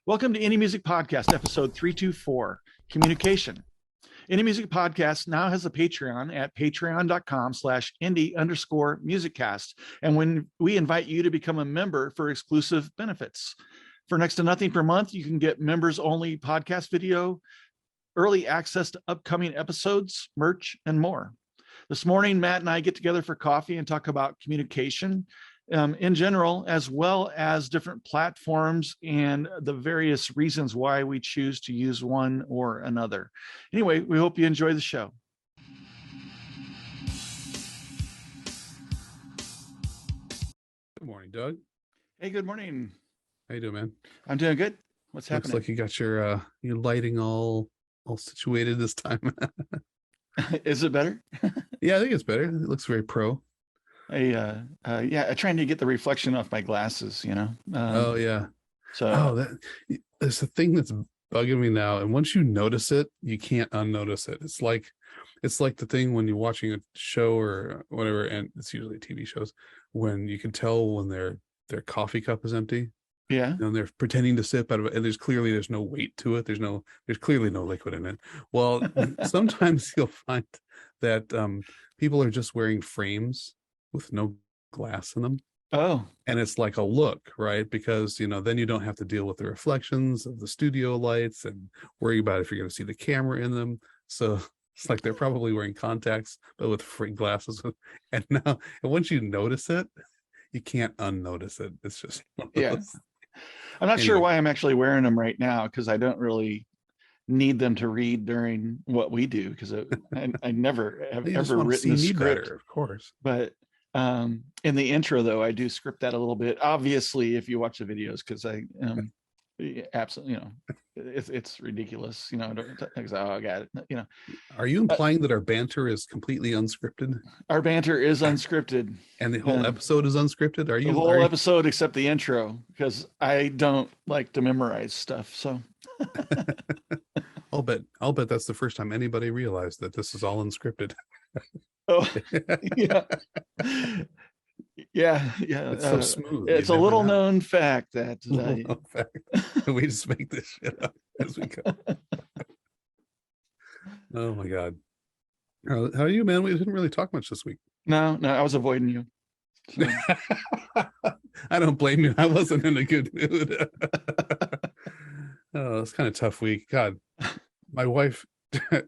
Welcome to Indie Music Podcast, episode 324, Communication. Indie Music Podcast now has a Patreon at patreon.com/indie_musiccast. And when we invite you to become a member for exclusive benefits. For next to nothing per month, you can get members only podcast video, early access to upcoming episodes, merch, and more. This morning, Matt and I get together for coffee and talk about communication in general, as well as different platforms and the various reasons why we choose to use one or another. Anyway, we hope you enjoy the show. Good morning, Doug. Hey, good morning. How you doing, man? I'm doing good. What's happening? Looks like you got your lighting all situated this time. Is it better? Yeah, I think it's better. It looks very pro. I'm trying to get the reflection off my glasses, Oh yeah. So There's a thing that's bugging me now, and once you notice it, you can't unnotice it. It's like the thing when you're watching a show or whatever, and it's usually TV shows, when you can tell when their coffee cup is empty. Yeah. And they're pretending to sip out of it, and there's no weight to it. There's clearly no liquid in it. Well, sometimes you'll find that people are just wearing frames with no glass in them. Oh. And it's like a look, right? Because then you don't have to deal with the reflections of the studio lights and worry about if you're going to see the camera in them. So it's like they're probably wearing contacts, but with free glasses. And once you notice it, you can't unnotice it. It's just yeah. I'm not sure why I'm actually wearing them right now, because I don't really need them to read during what we do, because I never have ever written a script, better, of course. But in the intro, though, I do script that a little bit. Obviously, if you watch the videos, because I absolutely, it's ridiculous. I got it. Are you implying that our banter is completely unscripted? Our banter is unscripted, and the whole episode is unscripted. The whole episode except the intro, because I don't like to memorize stuff. So I'll bet that's the first time anybody realized that this is all unscripted. Oh, yeah. Yeah. It's so smooth. It's a little known fact that we just make this shit up as we go. Oh my God. How are you, man? We didn't really talk much this week. No, I was avoiding you. So. I don't blame you. I wasn't in a good mood. Oh, it's kind of a tough week. God, my wife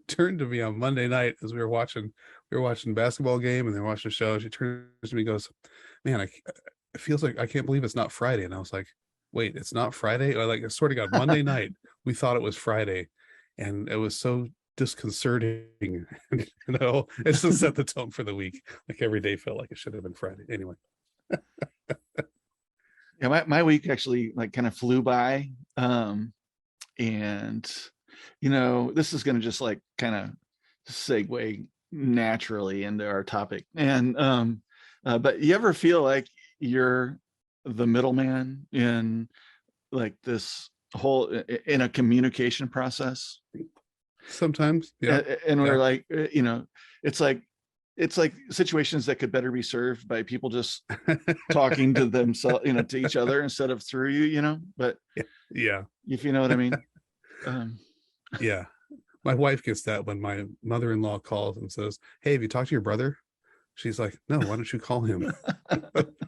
turned to me on Monday night as we were watching a basketball game and then watching a show. She turns to me and goes, "Man, it feels like I can't believe it's not Friday." And I was like, "Wait, it's not Friday?" Or I swear to God, Monday night we thought it was Friday, and it was so disconcerting. It just set the tone for the week. Like every day felt like it should have been Friday. Anyway. Yeah, my week actually kind of flew by. And this is going to just kind of segue naturally into our topic. And but you ever feel like you're the middleman in this whole in a communication process? Sometimes, yeah. And we're it's like situations that could better be served by people just talking to themselves, to each other instead of through you, but yeah, if you know what I mean. Yeah, my wife gets that when my mother-in-law calls and says, "Hey, have you talked to your brother?" She's like, "No, why don't you call him?"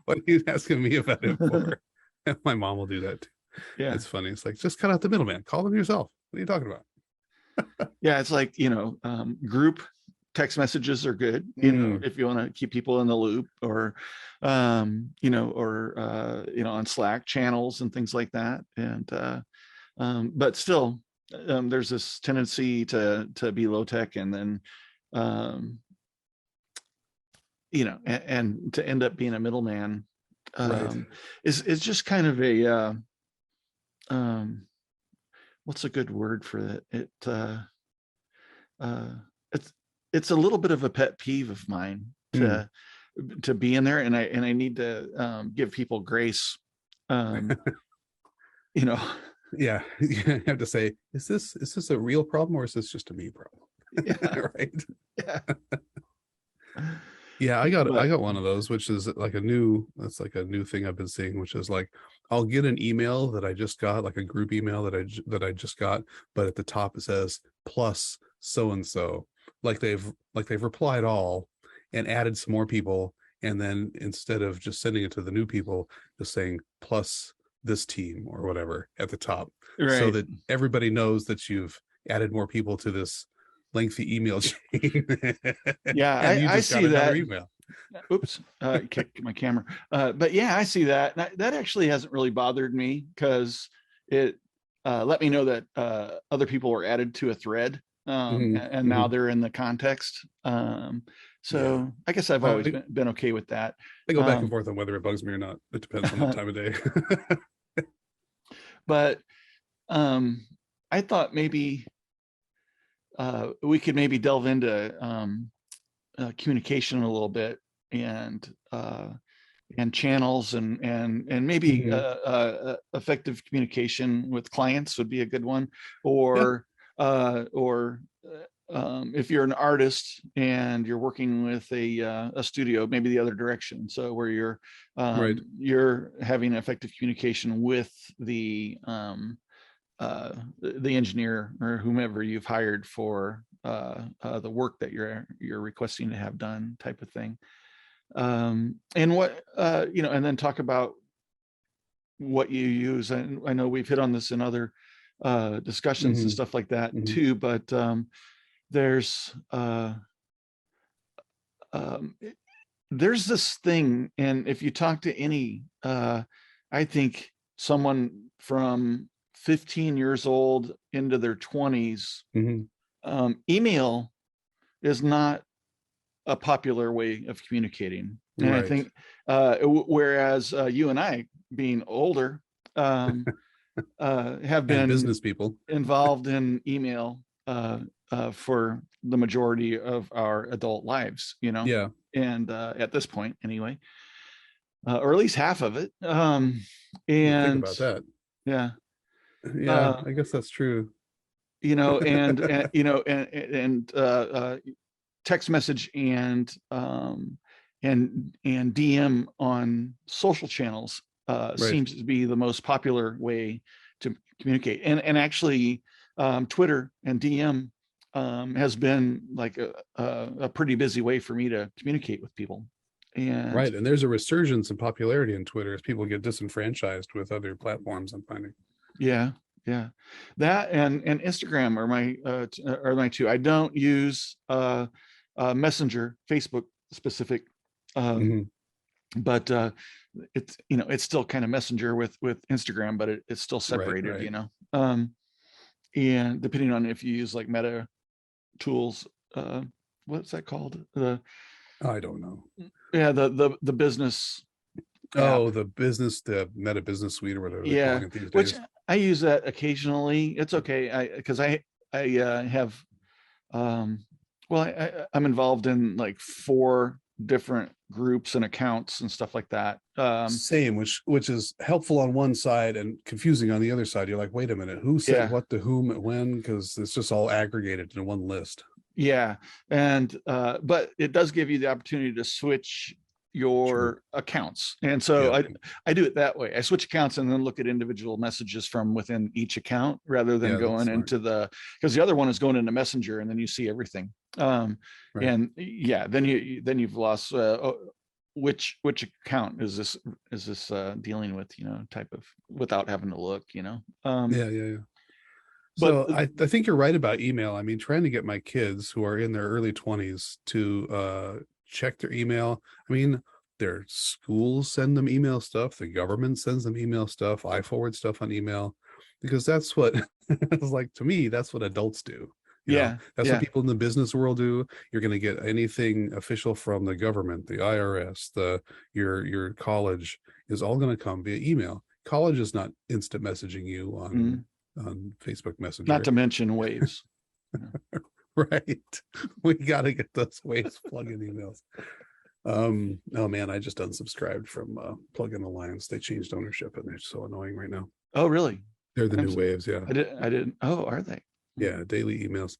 What are you asking me about him for? And my mom will do that too. Yeah, it's funny. It's like, just cut out the middleman. Call them yourself. What are you talking about? Yeah, it's like, group text messages are good, if you want to keep people in the loop, or on Slack channels and things like that. And but still, there's this tendency to be low tech, and then and to end up being a middleman right. is just kind of a what's a good word for it? It's a little bit of a pet peeve of mine to be in there, and I need to give people grace. Yeah, you have to say, is this a real problem, or is this just a me problem? Yeah. Right. Yeah. Yeah, I But got one of those, which is like that's like a new thing I've been seeing, which is like I'll get an email that I just got, like a group email that I just got, but at the top it says plus so and so, like they've replied all and added some more people, and then instead of just sending it to the new people, just saying plus this team or whatever at the top, so right. that everybody knows that you've added more people to this lengthy email chain. Yeah, And you I just got see another that. email. Oops, kicked my camera. But yeah, I see that. That actually hasn't really bothered me because it let me know that other people were added to a thread, Mhm, and now mhm. they're in the context. Yeah, So I guess I've always I, been okay with that. I go back and Um, forth on whether it bugs me or not. It depends on the time of day. but I thought maybe we could maybe delve into communication a little bit and channels and maybe Mhm. effective communication with clients would be a good one, Yeah, or if you're an artist and you're working with a studio, maybe the other direction. So where right. you're having effective communication with the engineer or whomever you've hired for the work that you're requesting to have done, type of thing. And what and then talk about what you use. And I know we've hit on this in other discussions and Hmm. stuff like that Hmm. too, but there's um, there's this thing, and if you talk to any, I think someone from 15 years old into their 20s, Hmm. email is not a popular way of communicating. And I Right. think, whereas you and I, being older, um, have And been business people. involved in email for the majority of our adult lives, Yeah. and at this point anyway, or at least half of it. Well, think And about that. yeah, Yeah, uh, I guess that's true. and text message and DM on social channels Right. seems to be the most popular way to communicate. And actually, Twitter and DM has been like a pretty busy way for me to communicate with people. And Right. And there's a resurgence in popularity in Twitter as people get disenfranchised with other platforms, I'm finding. yeah, yeah, that and Instagram are my two. I don't use Messenger, Facebook specific, um, Hmm. but it's still kind of Messenger with Instagram, but it's still Right, separated, right. and depending on if you use like Meta tools, uh, what's that called? I don't know. The business app. Oh, the Meta Business Suite or whatever they're Yeah, calling it these which days. I use that occasionally. It's okay. Because I have well, I'm involved in like 4 different groups and accounts and stuff like that. Same, which is helpful on one side and confusing on the other side. You're like, wait a minute, who sent Yeah, what to whom at when? Because it's just all aggregated in one list. yeah, and but it does give you the opportunity to switch Sure. your accounts, and so Yeah. I do it that way. I switch accounts and then look at individual messages from within each account rather than Yeah, that's going smart. into because the other one is going into Messenger and then you see everything. Right. And yeah, then you've lost which account is this dealing with, type of, without having to look, Yeah, yeah, yeah. but So I think you're right about email. I mean, trying to get my kids who are in their early 20s to check their email. I mean, their schools send them email stuff, the government sends them email stuff, I forward stuff on email because that's what it's like to me, that's what adults do. yeah, That's what yeah, people in the business world do. You're going to get anything official from the government, the IRS, your college is all going to come via email. College is not instant messaging you mm, on Facebook not Messenger. to mention waves. Right. We got to get those waves plug-in emails. Oh man, I just unsubscribed from Plugin Alliance. They changed ownership and they're so annoying right now. Oh, really? They're the I'm new waves, yeah. I didn't. Oh, are they? Hmm. Yeah, daily emails.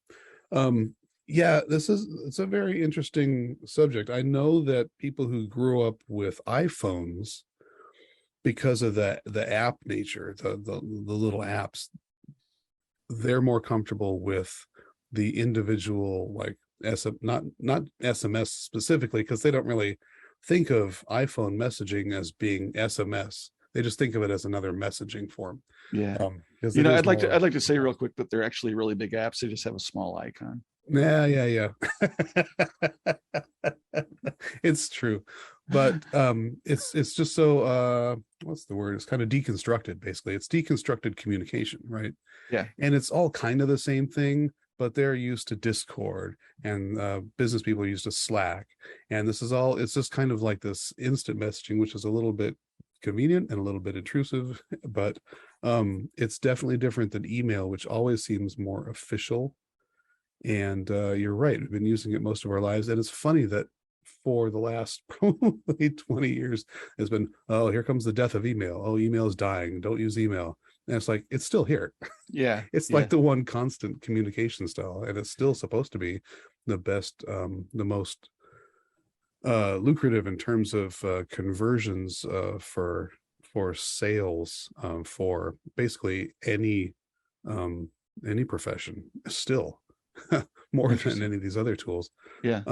Um, Yeah, it's a very interesting subject. I know that people who grew up with iPhones, because of the app nature, the little apps, they're more comfortable with the individual, like not SMS specifically, because they don't really think of iPhone messaging as being SMS. They just think of it as another messaging form. Yeah. Because You it know, is more. I'd like to say real quick that they're actually really big apps. They just have a small icon. Yeah. It's true. But it's just so what's the word? It's kind of deconstructed, basically. It's deconstructed communication, right? Yeah. And it's all kind of the same thing, but they're used to Discord, and business people are used to Slack. And this is all, it's just kind of like this instant messaging, which is a little bit convenient and a little bit intrusive, but it's definitely different than email, which always seems more official. And you're right, we've been using it most of our lives. And it's funny that for the last probably 20 years has been, oh, here comes the death of email. Oh, email is dying. Don't use email. And it's like, it's still here. Yeah. It's Yeah. like the one constant communication style, and it's still supposed to be the best, the most lucrative in terms of conversions for sales, for basically any profession still, more than any of these other tools. Yeah.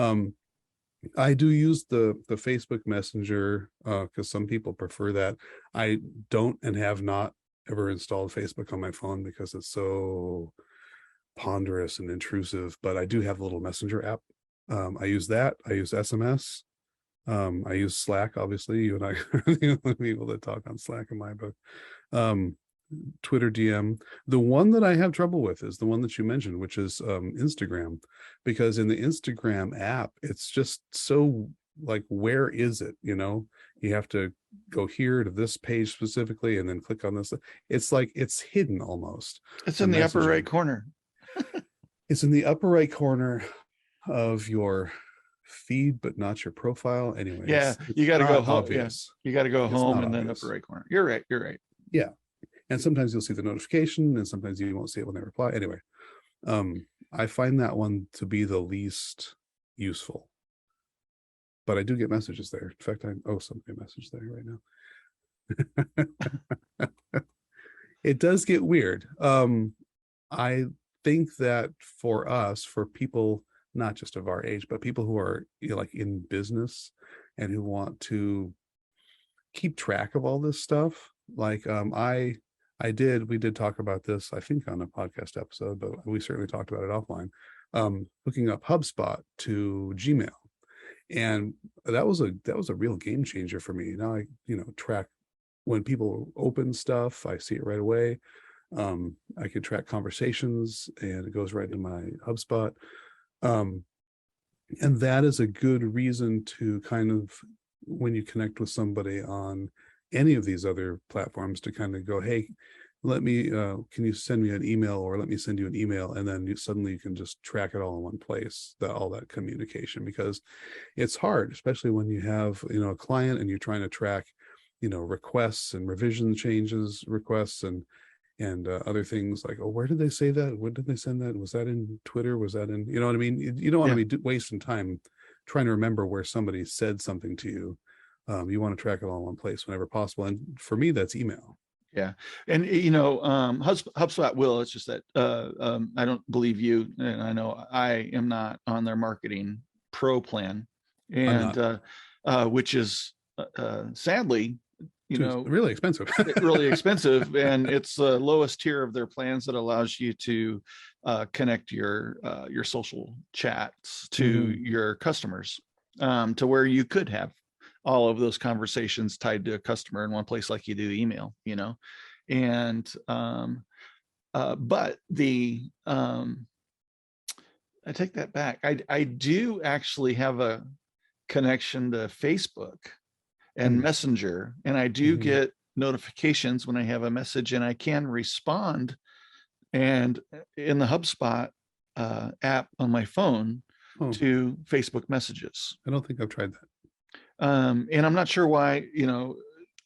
I do use the Facebook Messenger because some people prefer that. I don't and have not ever installed Facebook on my phone because it's so ponderous and intrusive, but I do have a little messenger app. I use that. I use SMS. I use Slack. Obviously, you and I are the only people that talk on Slack in my book. Twitter DM. The one that I have trouble with is the one that you mentioned, which is Instagram, because in the Instagram app, it's just so like, where is it? You have to go here to this page specifically and then click on this. It's like it's hidden almost. It's in the upper right corner. It's in the upper right corner of your feed, but not your profile. Anyway, yeah, you got to go home. Obvious. Yeah, you got to go home and obvious. then upper right corner. You're right. Yeah. And sometimes you'll see the notification and sometimes you won't see it when they reply. Anyway, I find that one to be the least useful, but I do get messages there. In fact, somebody messaged there right now. It does get weird. I think that for people, not just of our age, but people who are like in business and who want to keep track of all this stuff, like we did talk about this, I think, on a podcast episode, but we certainly talked about it offline, hooking up HubSpot to Gmail. And that was a real game changer for me. Now I, track when people open stuff, I see it right away. I can track conversations and it goes right into my HubSpot. And that is a good reason to kind of, when you connect with somebody on any of these other platforms, to kind of go, hey, can you send me an email, or let me send you an email, and then suddenly you can just track it all in one place, all that communication, because it's hard, especially when you have a client and you're trying to track requests and revision changes requests and other things, like, oh, where did they say that? When did they send that? Was that in Twitter? Was that in, you know what I mean? You don't want to be wasting time trying to remember where somebody said something to you. You want to track it all in one place whenever possible. And for me, that's email. Yeah. And, HubSpot will, it's just that I don't believe you, and I know I am not on their marketing pro plan, and which is sadly, really expensive. really expensive. And it's the lowest tier of their plans that allows you to connect your social chats to your customers, to where you could have all of those conversations tied to a customer in one place, like you do email, and but I take that back. I do actually have a connection to Facebook and Messenger, and I do get notifications when I have a message, and I can respond, and in the HubSpot app on my phone to Facebook messages. I don't think I've tried that. And I'm not sure why,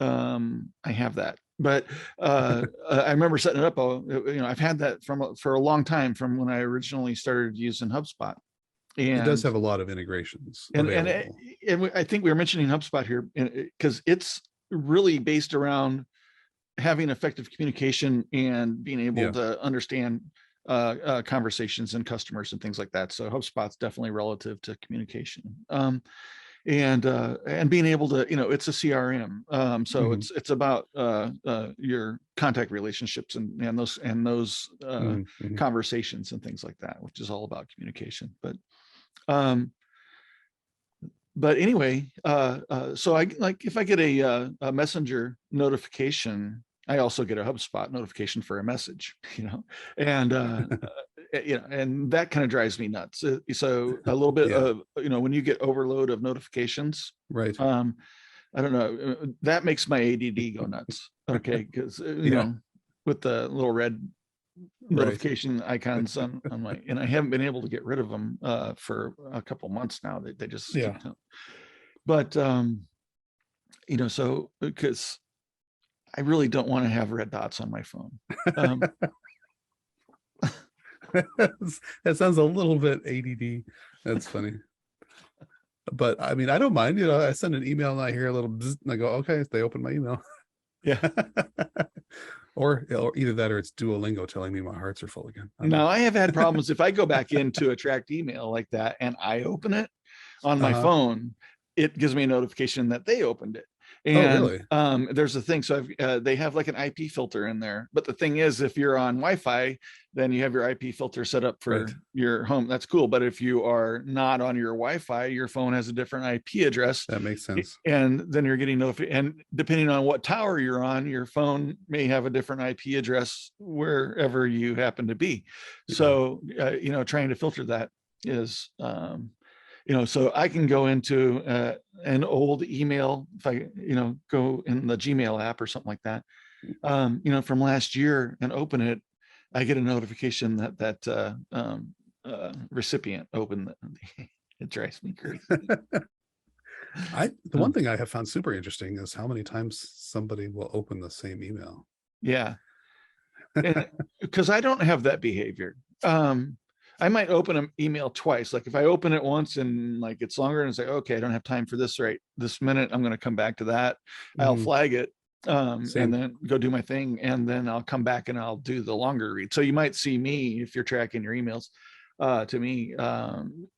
I have that, but I remember setting it up. I've had that for a long time, from when I originally started using HubSpot. It does And have a lot of integrations and available. I think we were mentioning HubSpot here because it's really based around having effective communication and being able Yeah. to understand conversations and customers and things like that. So HubSpot's definitely relative to communication. And being able to, it's a CRM. So Mhm. it's about your contact relationships and those Mhm. conversations and things like that, which is all about communication. Um, but anyway, so I like if I get a messenger notification, I also get a HubSpot notification for a message, and and that kind of drives me nuts. So a little bit Yeah. of, when you get overload of notifications, Right. um, I don't know, that makes my ADD go nuts. Okay, because Yeah. with the little red Right. notification icons on my, and I haven't been able to get rid of them for a couple months now. They just Yeah. keep, but so because I really don't want to have red dots on my phone. Um, That sounds a little bit ADD. That's funny. But I mean, I don't mind. I send an email and I hear a little bzz, and I go, okay, they opened my email. yeah. Or either that or it's Duolingo telling me my hearts are full again. Now I have had problems if I go back into a tracked email like that and I open it on my Uh-huh. phone, it gives me a notification that they opened it. Oh, And really? there's a thing. So they have like an IP filter in there. But the thing is, if you're on Wi-Fi, then you have your IP filter set up for Right. your home. That's cool. But if you are not on your Wi-Fi, your phone has a different IP address. That makes sense. And then you're getting notified. And depending on what tower you're on, your phone may have a different IP address wherever you happen to be. Yeah. So, trying to filter that is, so I can go into an old email if I, go in the Gmail app or something like that, from last year and open it. I get a notification that recipient opened. It drives me crazy. The one thing I have found super interesting is how many times somebody will open the same email. Yeah, because I don't have that behavior. I might open an email twice. Like if I open it once and like it's longer and say, okay, I don't have time for this right this minute, I'm going to come back to that. I'll flag it and then go do my thing. And then I'll come back and I'll do the longer read. So you might see me, if you're tracking your emails to me,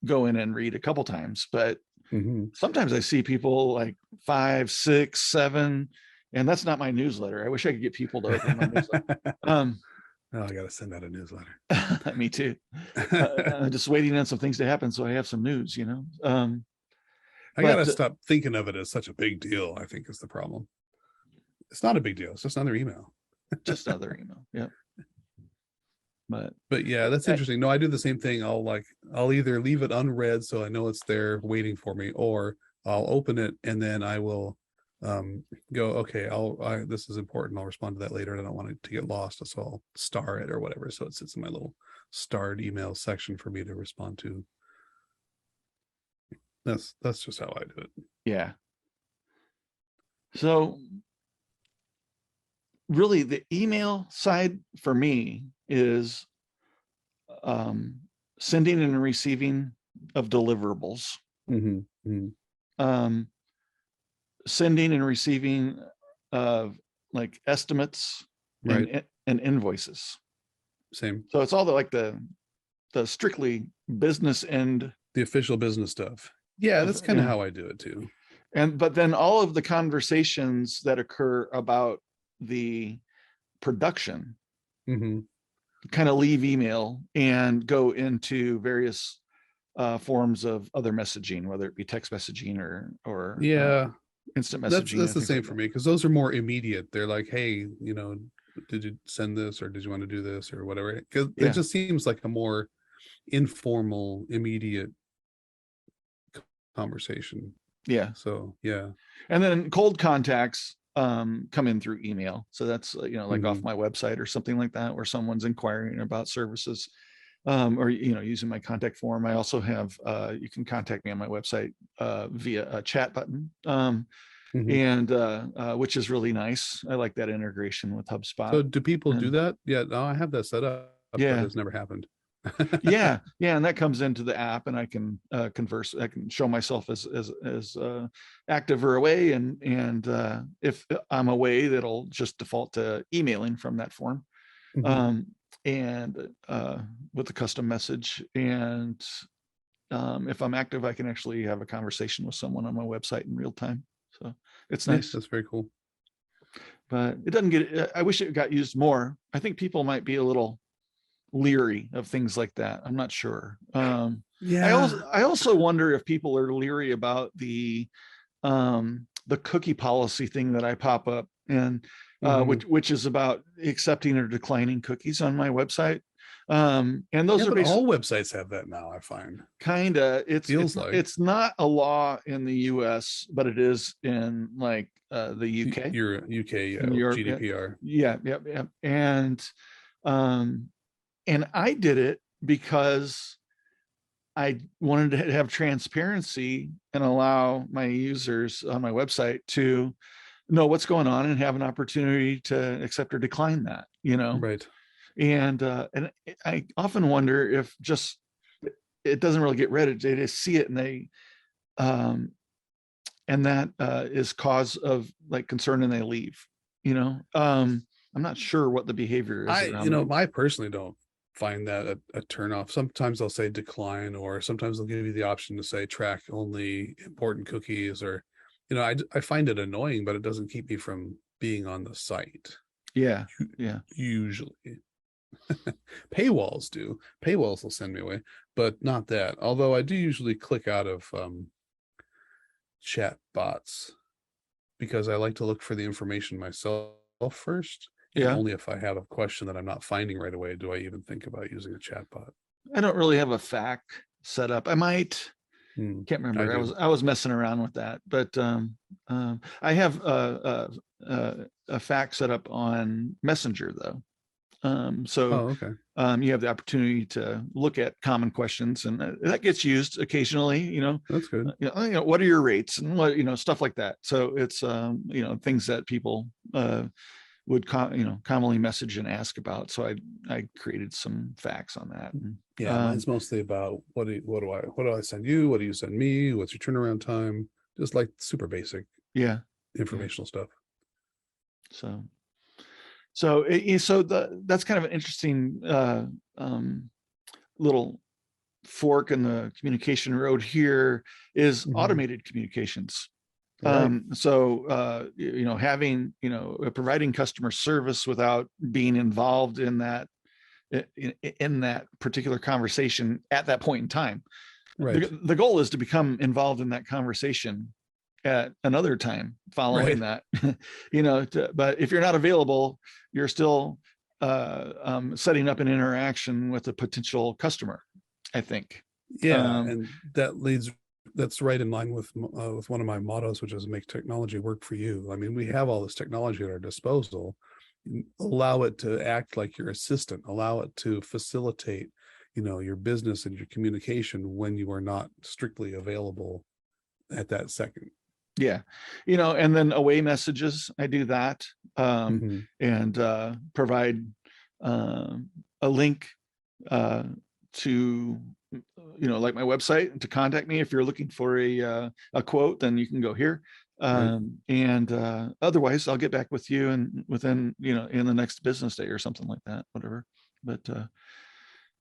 go in and read a couple times. But sometimes I see people like 5, 6, 7, and that's not my newsletter. I wish I could get people to open my newsletter. Oh, I got to send out a newsletter. Me too. I'm just waiting on some things to happen so I have some news, I got to stop thinking of it as such a big deal, I think is the problem. It's not a big deal. It's just another email. Just another email. Yeah. But yeah, that's interesting. No, I do the same thing. I'll either leave it unread so I know it's there waiting for me, or I'll open it and then I will go, okay, this is important. I'll respond to that later. And I don't want it to get lost. So I'll star it or whatever. So it sits in my little starred email section for me to respond to. That's just how I do it. Yeah. So really the email side for me is sending and receiving of deliverables. Sending and receiving of like estimates and invoices. Same. So it's all the strictly business end, the official business stuff. Yeah, that's kind of how I do it too. But then all of the conversations that occur about the production kind of leave email and go into various forms of other messaging, whether it be text messaging or instant messaging. That's the same for me, because those are more immediate. They're like, hey, did you send this, or did you want to do this, or whatever? Because it just seems like a more informal, immediate conversation. Yeah. So yeah. And then cold contacts come in through email. So that's like off my website or something like that, where someone's inquiring about services, or using my contact form. I also have you can contact me on my website via a chat button, and which is really nice. I like that integration with HubSpot. So do people do that? Yeah, no, I have that set up. Yeah, but it's never happened. Yeah, yeah, and that comes into the app, and I can converse. I can show myself as active or away, and if I'm away, that'll just default to emailing from that form, Mhm. um, and with the custom message. And if I'm active, I can actually have a conversation with someone on my website in real time. So it's Yeah, nice, that's very cool. but it doesn't get. I wish it got used more. I think people might be a little leery of things like that. I'm not sure. Yeah. I also wonder if people are leery about the cookie policy thing that I pop up, and Mhm. which is about accepting or declining cookies on my website. And Yeah, those are but basically all websites have that now, I find. kind of Feels like it's not a law in the US, but it is in like the UK, your UK in Europe. GDPR. Yeah, yeah, yeah. Um and I did it because I wanted to have transparency and allow my users on my website to know what's going on and have an opportunity to accept or decline that, Right. and I often wonder if just it doesn't really get read. They just see it, um, and that is cause of like concern, and they leave. I'm not sure what the behavior is around that. I personally don't find that a turn off. Sometimes they'll say decline, or sometimes they'll give you the option to say track only important cookies, or, I find it annoying, but it doesn't keep me from being on the site. Yeah, yeah, Usually. Paywalls do. Paywalls will send me away, but not that. Although I do usually click out of chat bots because I like to look for the information myself first. And yeah. only if I have a question that I'm not finding right away do I even think about using a chat bot. I don't really have a FAQ set up. I might. Can't I remember. I was do. I was messing around with that, but I have a FAQ set up on Messenger though. So Oh, okay. you have the opportunity to look at common questions, and that gets used occasionally. That's good. What are your rates, and what stuff like that. So it's things that people would commonly message and ask about. So I created some facts on that. And, Yeah, mine's mostly about what do I send you? What do you send me? What's your turnaround time? Just like super basic yeah, yeah. informational stuff. So that's kind of an interesting little fork in the communication road here is Mhm. automated communications. Right. Having providing customer service without being involved in that particular conversation at that point in time. Right. The goal is to become involved in that conversation at another time following Right. that. But if you're not available, you're still setting up an interaction with a potential customer, I think. Yeah, um, and that's right in line with one of my mottos, which is make technology work for you. I mean, we have all this technology at our disposal. Allow it to act like your assistant. Allow it to facilitate, your business and your communication when you are not strictly available at that second. yeah, and then away messages, I do that, Mhm. and provide uh, a link to like my website to contact me. If you're looking for a quote, then you can go here, Right. and otherwise I'll get back with you and within in the next business day or something like that, whatever. But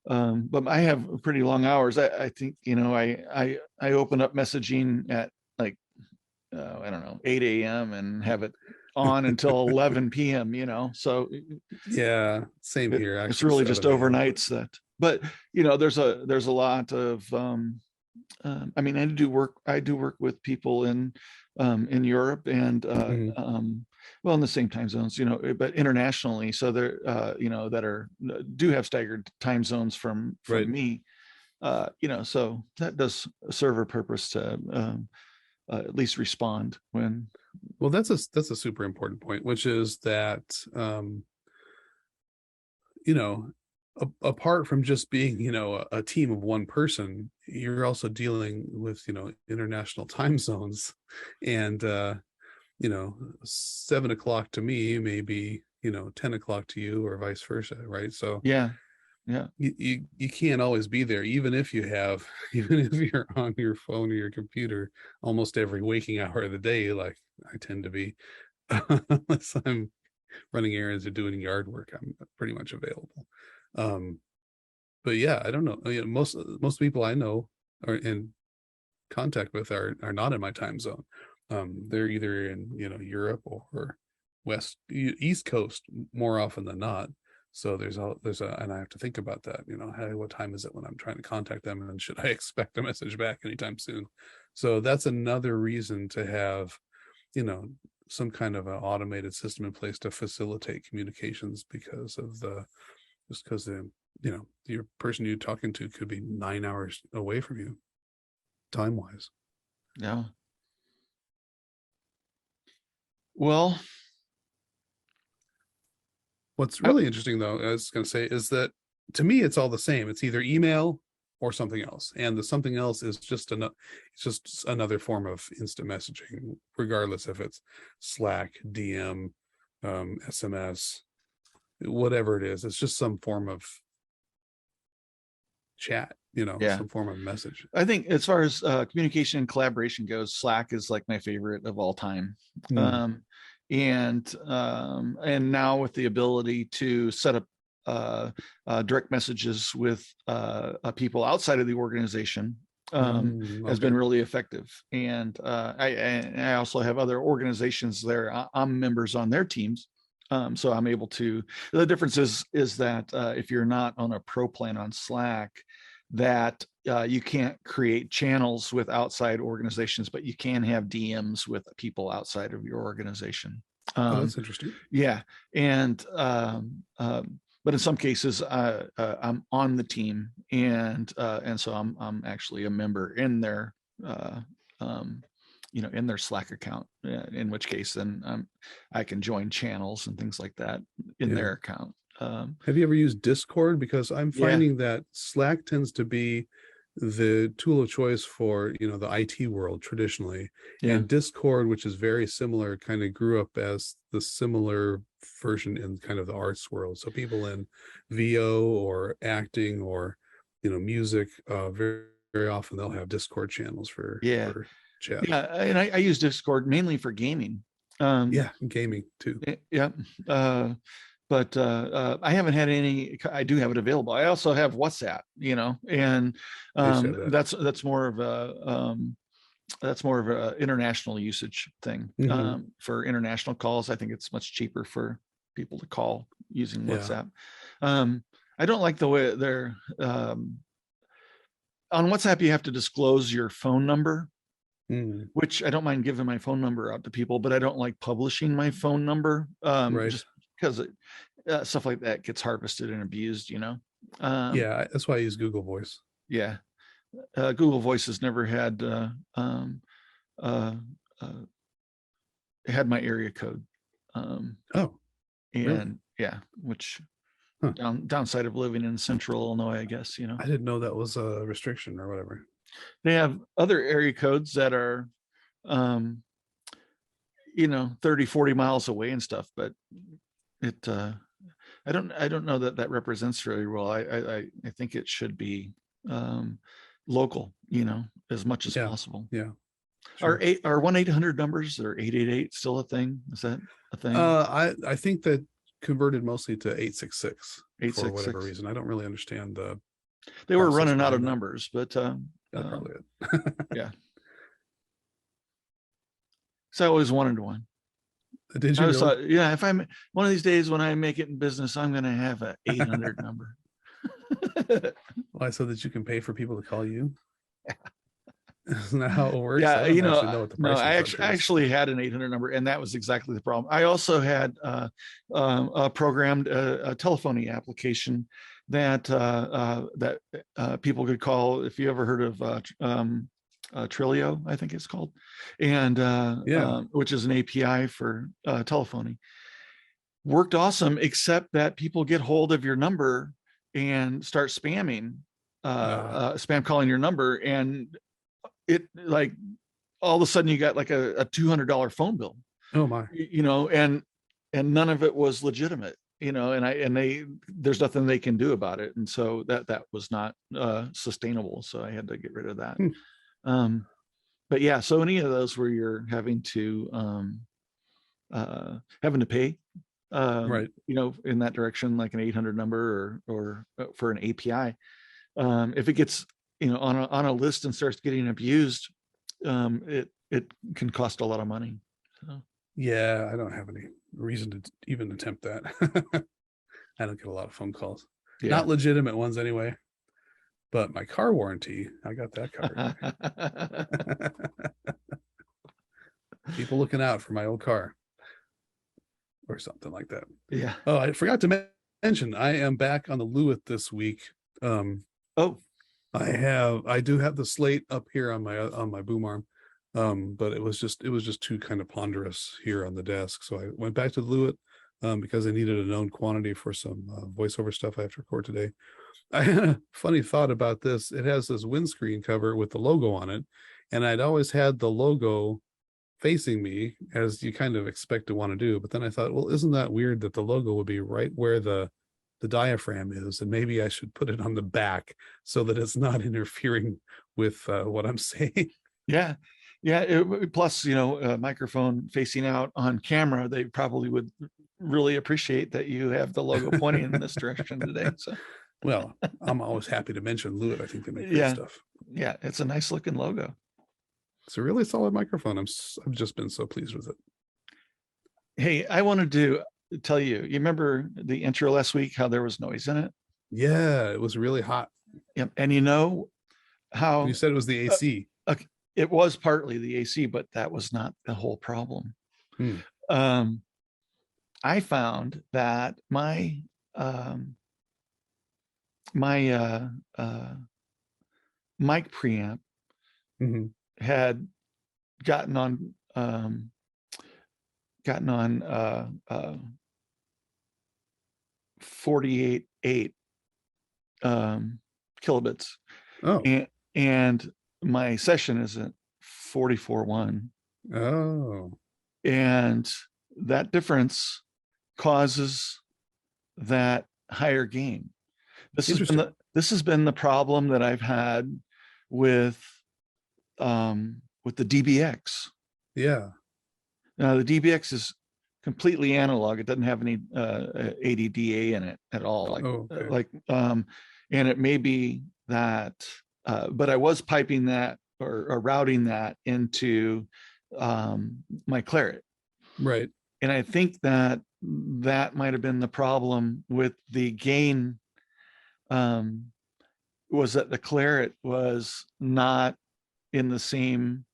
I have pretty long hours. I think I open up messaging at like I don't know, 8 a.m. and have it on until 11 p.m. So Yeah, same here. it's Actually, really just 7 a.m. But overnights that. But there's a lot of I mean, I do work with people in Europe and Mhm. well, in the same time zones, but internationally. So they're that are do have staggered time zones from Right. me. So that does serve a purpose to at least respond when. Well, that's a super important point, which is that you know, apart from just being, a team of one person, you're also dealing with, international time zones, and 7 o'clock to me may be, 10 o'clock to you, or vice versa, right? So Yeah, Yeah. You can't always be there, even if you have, even if you're on your phone or your computer almost every waking hour of the day, like I tend to be, unless I'm running errands or doing yard work, I'm pretty much available. But yeah, I don't know. Most people I know are in contact with are not in my time zone. They're either in Europe or East Coast more often than not. So and I have to think about that. Hey, what time is it when I'm trying to contact them, and should I expect a message back anytime soon? So that's another reason to have, some kind of an automated system in place to facilitate communications, because the your person you're talking to could be 9 hours away from you, time wise. Yeah. Well, What's really interesting, though, I was going to say, is that to me, it's all the same. It's either email or something else, and the something else is just another form of instant messaging, regardless if it's Slack, DM, SMS, whatever it is. It's just some form of chat, yeah. some form of message. I think as far as communication and collaboration goes, Slack is like my favorite of all time. And now with the ability to set up direct messages with people outside of the organization has been really effective. And I also have other organizations there. I'm members on their teams. So I'm able to, the difference is that if you're not on a pro plan on Slack, that you can't create channels with outside organizations, but you can have DMs with people outside of your organization. That's interesting. Yeah. And, but in some cases, I'm on the team, and so I'm actually a member in their, in their Slack account, in which case then I can join channels and things like that in their account. Have you ever used Discord? Because I'm finding that Slack tends to be the tool of choice for the IT world traditionally, and Discord, which is very similar, kind of grew up as the similar version in kind of the arts world. So people in VO or acting or music, very, very often they'll have Discord channels for chat. Yeah, and I use Discord mainly for gaming. Gaming too. Yeah. But I haven't had any. I do have it available. I also have WhatsApp, and that's more of a international usage thing. For international calls, I think it's much cheaper for people to call using WhatsApp. I don't like the way they're on WhatsApp. You have to disclose your phone number, which I don't mind giving my phone number out to people, but I don't like publishing my phone number. Just because stuff like that gets harvested and abused, that's why I use Google Voice. Google Voice has never had had my area code. Which downside of living in central Illinois, I guess. I didn't know that was a restriction or whatever. They have other area codes that are 30, 40 miles away and stuff, but it I don't know that represents very well. I think it should be local, as much as possible. Sure. Are 1-800 numbers or 888 still a thing? Is that a thing? I think that converted mostly to 866 for whatever reason. I don't really understand they were running out of numbers, but that's probably it. Yeah. So I always wanted one. Did you? Thought, if I'm one of these days when I make it in business, I'm going to have an 800 number. Why? So that you can pay for people to call you? Isn't that how it works? Yeah, I actually had an 800 number, and that was exactly the problem. I also had programmed a telephony application that people could call. If you ever heard of Trilio, I think it's called, and which is an API for telephony. Worked awesome, except that people get hold of your number and start spamming, spam calling your number, and it like all of a sudden you got like a $200 phone bill. Oh my! And none of it was legitimate. there's nothing they can do about it. And so that was not sustainable. So I had to get rid of that. But yeah, so any of those where you're having to pay, Right. in that direction, like an 800 number or for an API, if it gets, on a list and starts getting abused, it can cost a lot of money. So. Yeah, I don't have any reason to even attempt that. I don't get a lot of phone calls. Yeah. Not legitimate ones anyway. But my car warranty, I got that covered. People looking out for my old car or something like that. Yeah. Oh, I forgot to mention, I am back on the Lewitt this week. Oh, I do have the slate up here on my boom arm. But it was just too kind of ponderous here on the desk. So I went back to the Lewitt because I needed a known quantity for some voiceover stuff I have to record today. I had a funny thought about this. It has this windscreen cover with the logo on it, and I'd always had the logo facing me, as you kind of expect to want to do. But then I thought, well, isn't that weird that the logo would be right where the diaphragm is, and maybe I should put it on the back so that it's not interfering with what I'm saying. Yeah. Plus, a microphone facing out on camera, they probably would really appreciate that you have the logo pointing in this direction today. So, well, I'm always happy to mention Lewitt. I think they make great stuff. Yeah, it's a nice looking logo. It's a really solid microphone. I've just been so pleased with it. Hey, I wanted to tell you. You remember the intro last week? How there was noise in it? Yeah, it was really hot. Yep, and how you said it was the AC. It was partly the AC, but that was not the whole problem. I found that my mic preamp had gotten on 48.8 kilobits. Oh, and my session is at 44.1. Oh, and that difference causes that higher gain. This has been the problem that I've had with the DBX. Yeah. Now the DBX is completely analog. It doesn't have any ADDA in it at all. And it may be that, but I was piping that or routing that into my Claret. Right. And I think that might have been the problem with the gain, was that the Claret was not in the same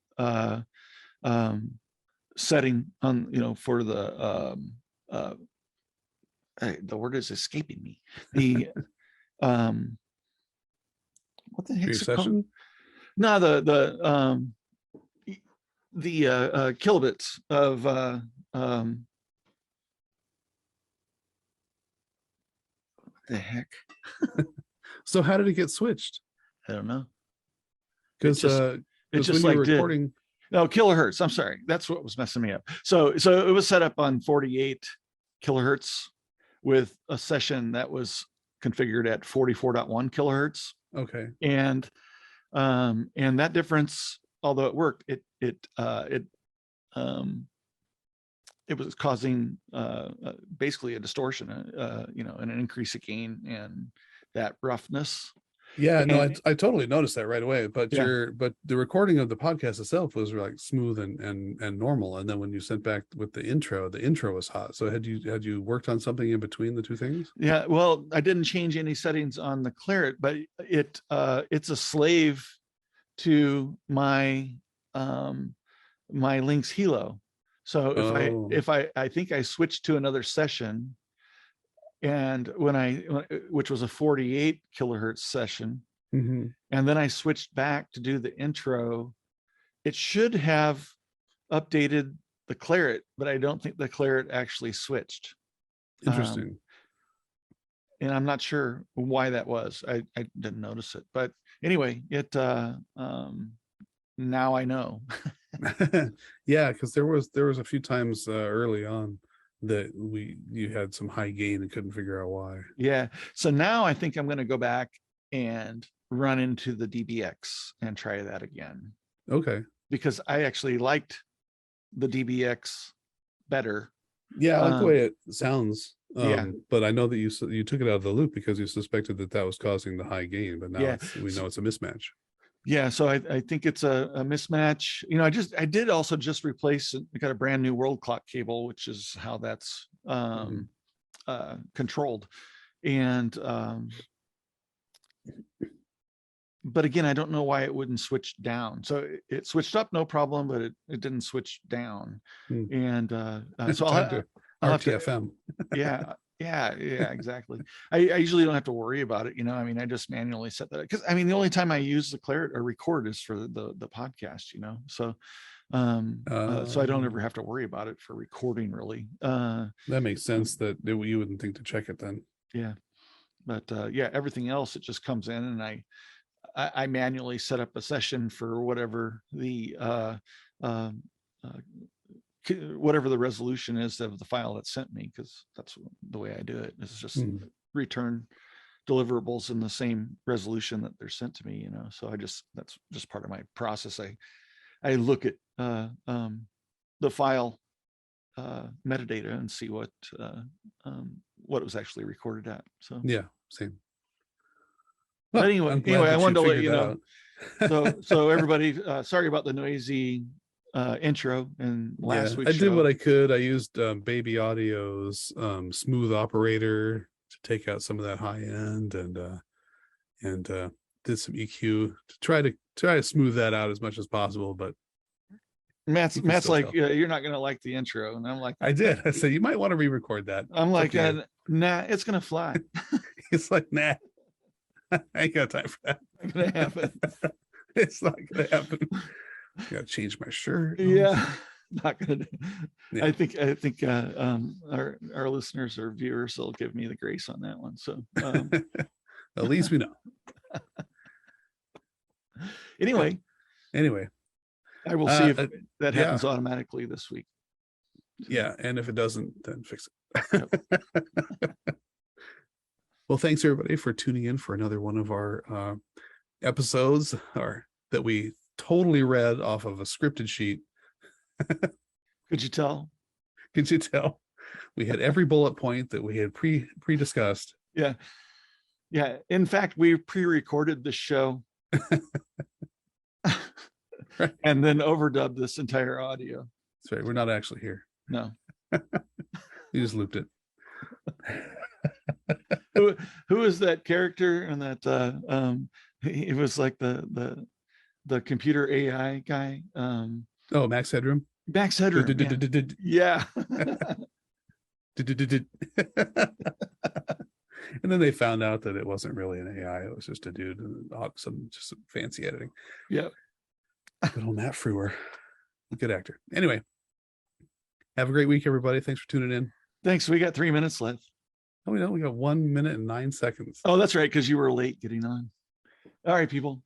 setting on, for the word is escaping me. The what the heck is it called? No, the kilobits of what the heck? So how did it get switched? I don't know. Because it's just like recording. No, kilohertz. I'm sorry. That's what was messing me up. So it was set up on 48 kilohertz with a session that was configured at 44.1 kilohertz. Okay. And that difference, although it worked, it was causing basically a distortion, and an increase of gain and that roughness. Yeah, no, I totally noticed that right away. But but the recording of the podcast itself was like smooth and normal. And then when you sent back with the intro was hot. So had you worked on something in between the two things? Yeah, well, I didn't change any settings on the Claret, but it's a slave to my my Lynx Hilo. So if I think I switched to another session, and which was a 48 kilohertz session, and then I switched back to do the intro, it should have updated the Claret, but I don't think the Claret actually switched. Interesting. And I'm not sure why that was. I didn't notice it, but anyway, it now I know. Yeah, because there was a few times early on that you had some high gain and couldn't figure out why. Yeah. So now I think I'm going to go back and run into the DBX and try that again, Okay. because I actually liked the DBX better. Yeah, I like the way it sounds. Yeah. But I know that you took it out of the loop because you suspected that was causing the high gain, but now Yeah. we know it's a mismatch. Yeah, so I think it's a mismatch. You know, I did also just replace. I got a brand new world clock cable, which is how that's controlled. And but again, I don't know why it wouldn't switch down. So it switched up, no problem, but it didn't switch down. And so I'll have to, RTFM. yeah, exactly. I usually don't have to worry about it. You know, I mean, I just manually set that, because I mean, the only time I use the Claret or record is for the podcast, you know, so so I don't ever have to worry about it for recording, really. That makes sense that you wouldn't think to check it then. Yeah, but yeah, everything else, it just comes in, and I manually set up a session for whatever the whatever the resolution is of the file that's sent me, because that's the way I do it. It's just return deliverables in the same resolution that they're sent to me, you know. So that's just part of my process. I look at the file metadata and see what it was actually recorded at. So yeah, same. Well, anyway, I wanted to let you know. So everybody, sorry about the noisy intro and last week's I did what I could. I used Baby Audio's smooth operator to take out some of that high end, and did some EQ to try to smooth that out as much as possible. But Matt's like, you're not gonna like the intro, and I'm like, I did. I said you might want to re-record that. I'm like, nah, it's gonna fly. It's like, nah, I ain't got time for that. Not gonna happen. It's not gonna happen. Gotta change my shirt. Yeah, not gonna. Yeah. I think our listeners or viewers will give me the grace on that one. So at least we know. Anyway, I will see if that happens automatically this week. Yeah, and if it doesn't, then fix it. Yep. Well, thanks everybody for tuning in for another one of our episodes, that we totally read off of a scripted sheet. Could you tell? Could you tell? We had every bullet point that we had pre-discussed. Yeah. In fact, we pre-recorded the show and then overdubbed this entire audio. That's right. We're not actually here. No. We just looped it. Who is that character? And that it was like the computer AI guy. Max Headroom. Max Headroom. Yeah. And then they found out that it wasn't really an AI. It was just a dude and some fancy editing. Yeah. Good old Matt Frewer. Good actor. Anyway, have a great week, everybody. Thanks for tuning in. Thanks. We got 3 minutes left. Oh, we got 1 minute and 9 seconds. Oh, that's right, because you were late getting on. All right, people.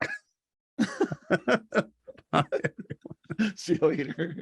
See you later.